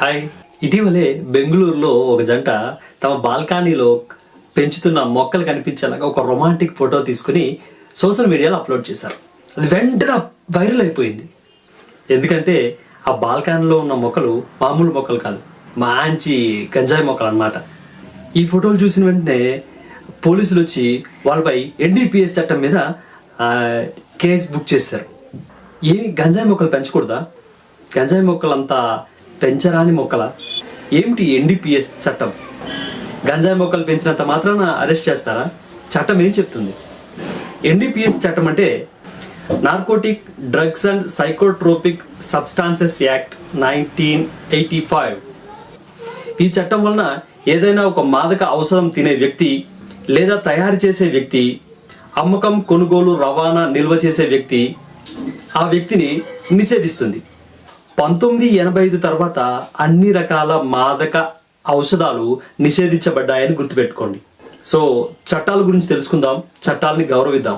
Hi. ఇటీవలే బెంగళూరులో ఒక జంట తమ బాల్కనీలో పెంచుతున్న మొక్కలు కనిపించేలాగా ఒక రొమాంటిక్ ఫోటో తీసుకుని సోషల్ మీడియాలో అప్లోడ్ చేశారు. అది వెంటనే వైరల్ అయిపోయింది. ఎందుకంటే ఆ బాల్కనీలో ఉన్న మొక్కలు మామూలు మొక్కలు కాదు, మంచి గంజాయి మొక్కలు అన్నమాట. ఈ ఫోటోలు చూసిన వెంటనే పోలీసులు వచ్చి వాళ్ళపై NDPS చట్టం మీద కేసు బుక్ చేశారు. గంజాయి మొక్కలు పెంచకూడదా? గంజాయి మొక్కలు అంతా పెంచరాని మొక్కల? ఏమిటి NDPS చట్టం? గంజాయి మొక్కలు పెంచినంత మాత్రాన అరెస్ట్ చేస్తారా? చట్టం ఏం చెప్తుంది? NDPS చట్టం అంటే narcotic drugs and psychotropic substances act 1985. ఈ చట్టం వలన ఏదైనా ఒక మాదక ఔషధం తినే వ్యక్తి లేదా తయారు చేసే వ్యక్తి, అమ్మకం, కొనుగోలు, రవాణా, నిల్వ చేసే వ్యక్తి ఆ వ్యక్తిని నిషేధిస్తుంది. 1985 తర్వాత అన్ని రకాల మాదక ఔషధాలు నిషేధించబడ్డాయని గుర్తుపెట్టుకోండి. సో చట్టాల గురించి తెలుసుకుందాం, చట్టాలని గౌరవిద్దాం.